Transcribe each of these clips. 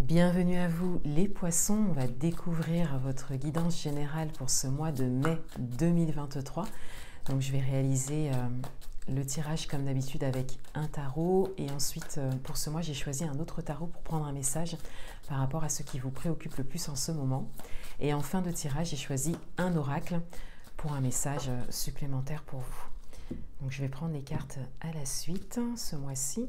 Bienvenue à vous les poissons, on va découvrir votre guidance générale pour ce mois de mai 2023. Donc je vais réaliser le tirage comme d'habitude avec un tarot et ensuite pour ce mois j'ai choisi un autre tarot pour prendre un message par rapport à ce qui vous préoccupe le plus en ce moment. Et en fin de tirage j'ai choisi un oracle pour un message supplémentaire pour vous. Donc je vais prendre les cartes à la suite ce mois-ci.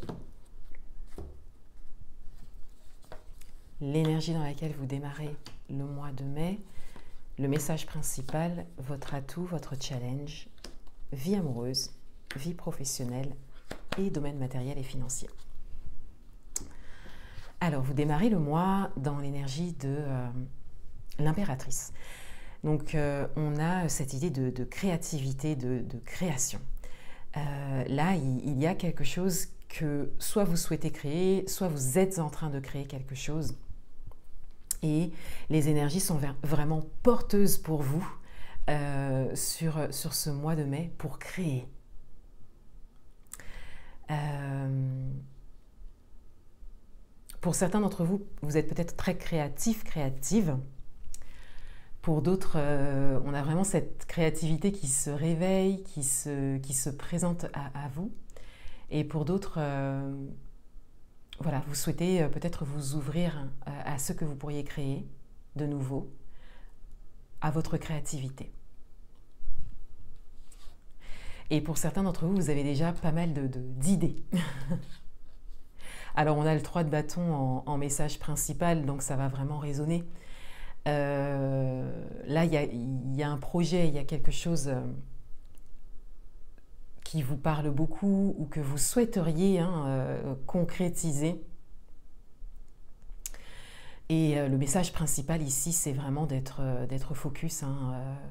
L'énergie dans laquelle vous démarrez le mois de mai, le message principal, votre atout, votre challenge, vie amoureuse, vie professionnelle et domaine matériel et financier. Alors, vous démarrez le mois dans l'énergie de l'impératrice. Donc, on a cette idée de créativité, de création. Là, il y a quelque chose que soit vous souhaitez créer, soit vous êtes en train de créer quelque chose. Et les énergies sont vraiment porteuses pour vous sur ce mois de mai pour créer. Pour certains d'entre vous, vous êtes peut-être très créatif, créative. Pour d'autres, on a vraiment cette créativité qui se réveille, qui se présente à vous. Et pour d'autres, voilà, vous souhaitez peut-être vous ouvrir à ce que vous pourriez créer de nouveau, à votre créativité. Et pour certains d'entre vous, vous avez déjà pas mal d'idées. Alors, on a le 3 de bâton en message principal, donc ça va vraiment résonner. Là, il y a un projet, il y a quelque chose qui vous parle beaucoup ou que vous souhaiteriez concrétiser. Et le message principal ici, c'est vraiment d'être focus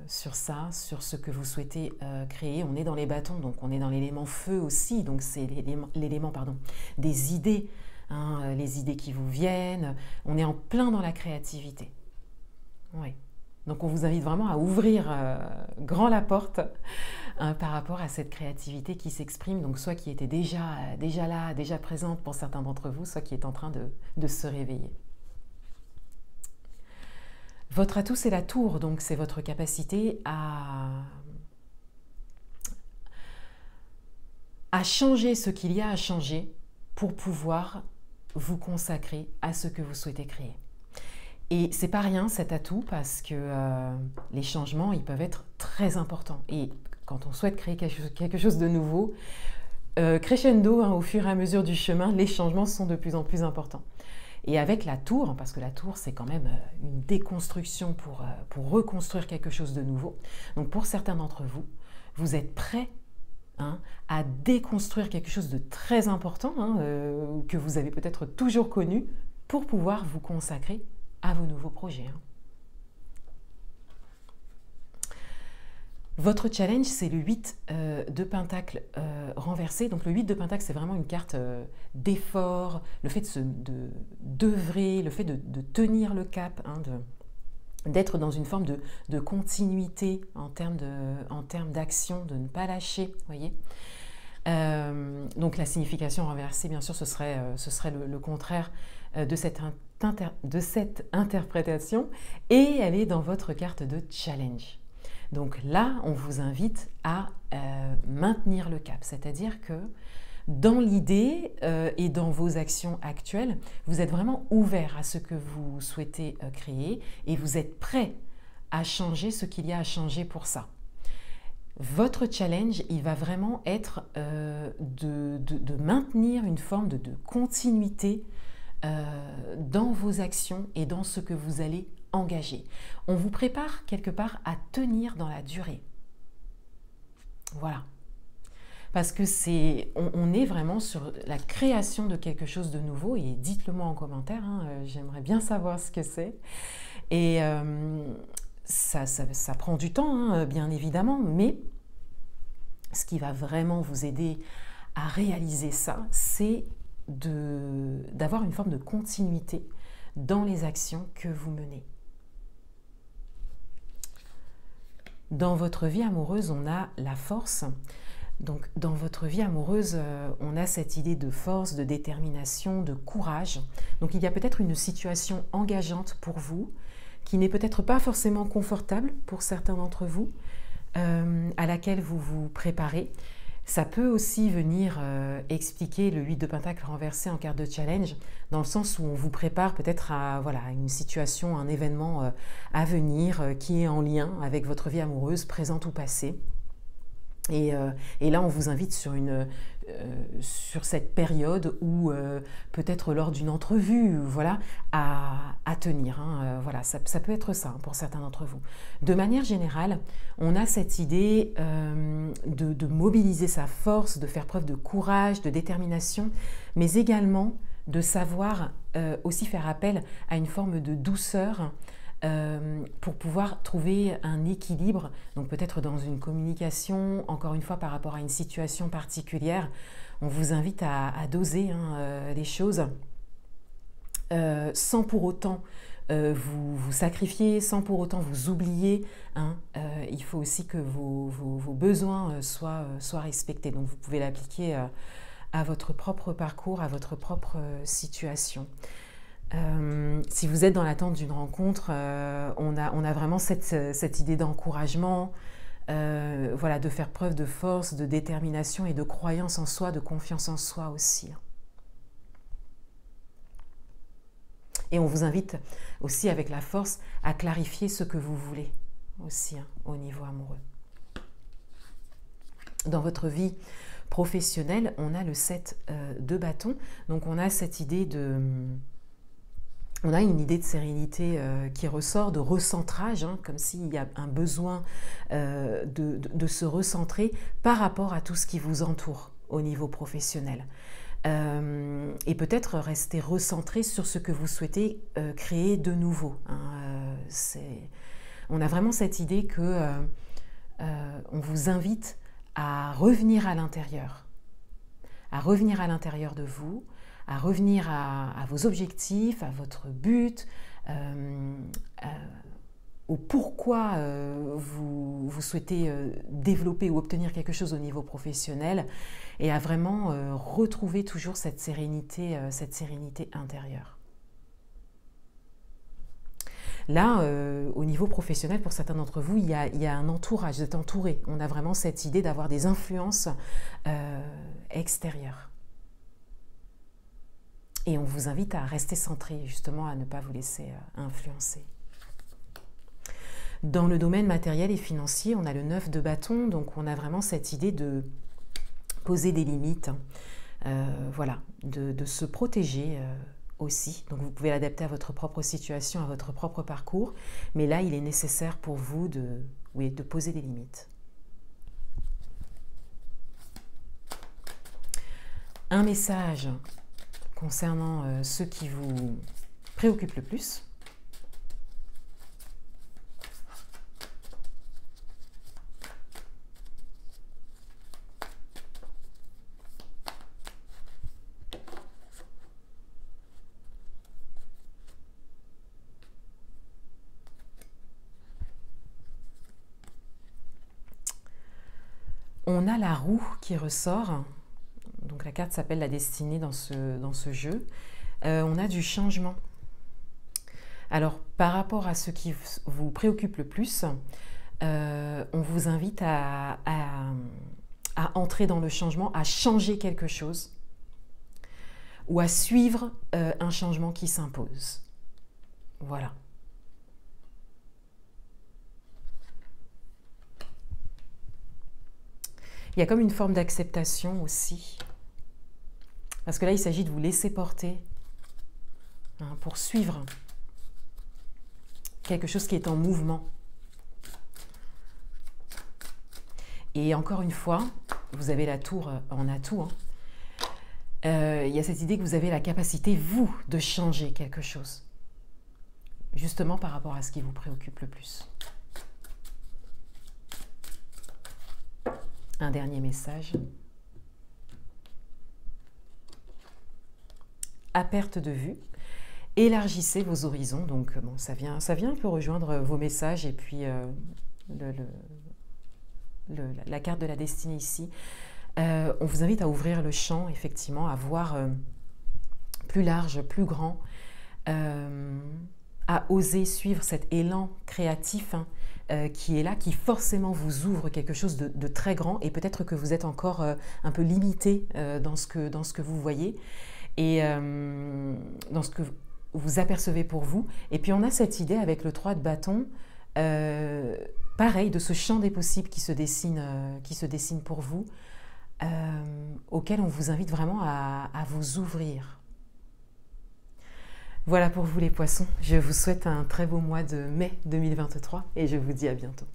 sur ça, sur ce que vous souhaitez créer. On est dans les bâtons, donc on est dans l'élément feu aussi, donc c'est l'élément des idées, les idées qui vous viennent. On est en plein dans la créativité. Oui. Donc on vous invite vraiment à ouvrir grand la porte par rapport à cette créativité qui s'exprime, donc soit qui était déjà là, déjà présente pour certains d'entre vous, soit qui est en train de se réveiller. Votre atout, c'est la tour, donc c'est votre capacité à changer ce qu'il y a à changer pour pouvoir vous consacrer à ce que vous souhaitez créer. Et c'est pas rien cet atout parce que les changements, ils peuvent être très importants. Et quand on souhaite créer quelque chose de nouveau, crescendo, au fur et à mesure du chemin, les changements sont de plus en plus importants. Et avec la tour, parce que la tour, c'est quand même une déconstruction pour reconstruire quelque chose de nouveau. Donc pour certains d'entre vous, vous êtes prêts à déconstruire quelque chose de très important, que vous avez peut-être toujours connu, pour pouvoir vous consacrer à vos nouveaux projets. Votre challenge, c'est le 8 de Pentacle renversé. Donc le 8 de Pentacle, c'est vraiment une carte d'effort, le fait d'œuvrer, le fait de tenir le cap, d'être dans une forme de continuité en termes d'action, de ne pas lâcher, voyez. Donc la signification renversée, bien sûr, ce serait le contraire de cette interprétation, et elle est dans votre carte de challenge. Donc là, on vous invite à maintenir le cap, c'est-à-dire que dans l'idée et dans vos actions actuelles, vous êtes vraiment ouvert à ce que vous souhaitez créer et vous êtes prêt à changer ce qu'il y a à changer pour ça. Votre challenge, il va vraiment être de maintenir une forme de continuité dans vos actions et dans ce que vous allez engager. On vous prépare quelque part à tenir dans la durée. Voilà. Parce que on est vraiment sur la création de quelque chose de nouveau, et dites-le moi en commentaire, j'aimerais bien savoir ce que c'est. Et ça prend du temps, bien évidemment, mais ce qui va vraiment vous aider à réaliser ça, c'est d'avoir une forme de continuité dans les actions que vous menez. Dans votre vie amoureuse, on a la force. Donc, dans votre vie amoureuse, on a cette idée de force, de détermination, de courage. Donc, il y a peut-être une situation engageante pour vous, qui n'est peut-être pas forcément confortable pour certains d'entre vous, à laquelle vous vous préparez. Ça peut aussi venir expliquer le 8 de Pentacle renversé en carte de challenge, dans le sens où on vous prépare peut-être à voilà, une situation, un événement à venir qui est en lien avec votre vie amoureuse, présente ou passée. Et là, on vous invite sur cette période où peut-être lors d'une entrevue, voilà, à tenir. Hein, voilà, ça peut être ça pour certains d'entre vous. De manière générale, on a cette idée de mobiliser sa force, de faire preuve de courage, de détermination, mais également de savoir aussi faire appel à une forme de douceur pour pouvoir trouver un équilibre, donc peut-être dans une communication, encore une fois par rapport à une situation particulière. On vous invite à doser les choses sans pour autant vous sacrifier, sans pour autant vous oublier. Il faut aussi que vos besoins soient respectés. Donc vous pouvez l'appliquer à votre propre parcours, à votre propre situation. Si vous êtes dans l'attente d'une rencontre, on a vraiment cette idée d'encouragement, voilà, de faire preuve de force, de détermination et de croyance en soi, de confiance en soi aussi. Et on vous invite aussi avec la force à clarifier ce que vous voulez aussi au niveau amoureux. Dans votre vie professionnelle, on a le 7 de bâton, donc on a cette idée on a une idée de sérénité qui ressort, de recentrage, comme s'il y a un besoin de se recentrer par rapport à tout ce qui vous entoure au niveau professionnel. Et peut-être rester recentré sur ce que vous souhaitez créer de nouveau. On a vraiment cette idée que on vous invite à revenir à l'intérieur de vous, à revenir à vos objectifs, à votre but, au pourquoi vous souhaitez développer ou obtenir quelque chose au niveau professionnel, et à vraiment retrouver toujours cette sérénité intérieure. Là, au niveau professionnel, pour certains d'entre vous, il y a un entourage, vous êtes entouré. On a vraiment cette idée d'avoir des influences extérieures. Et on vous invite à rester centré, justement, à ne pas vous laisser influencer. Dans le domaine matériel et financier, on a le 9 de bâton, donc on a vraiment cette idée de poser des limites, voilà, de se protéger aussi. Donc vous pouvez l'adapter à votre propre situation, à votre propre parcours, mais là, il est nécessaire pour vous de poser des limites. Un message concernant ceux qui vous préoccupent le plus. On a la roue qui ressort. Donc la carte s'appelle la destinée dans ce jeu. On a du changement. Alors par rapport à ce qui vous préoccupe le plus, on vous invite à entrer dans le changement, à changer quelque chose ou à suivre un changement qui s'impose. Voilà. Il y a comme une forme d'acceptation aussi. Parce que là, il s'agit de vous laisser porter pour suivre quelque chose qui est en mouvement. Et encore une fois, vous avez la tour en atout. Il y a cette idée que vous avez la capacité, vous, de changer quelque chose. Justement par rapport à ce qui vous préoccupe le plus. Un dernier message. À perte de vue, élargissez vos horizons. Donc bon, ça vient un peu rejoindre vos messages et puis la carte de la destinée ici, on vous invite à ouvrir le champ, effectivement, à voir plus large, plus grand, à oser suivre cet élan créatif qui est là, qui forcément vous ouvre quelque chose de très grand, et peut-être que vous êtes encore un peu limité dans ce que vous voyez et dans ce que vous apercevez pour vous. Et puis on a cette idée avec le 3 de bâton, pareil, de ce champ des possibles qui se dessine pour vous, auquel on vous invite vraiment à vous ouvrir. Voilà pour vous les poissons, je vous souhaite un très beau mois de mai 2023 et je vous dis à bientôt.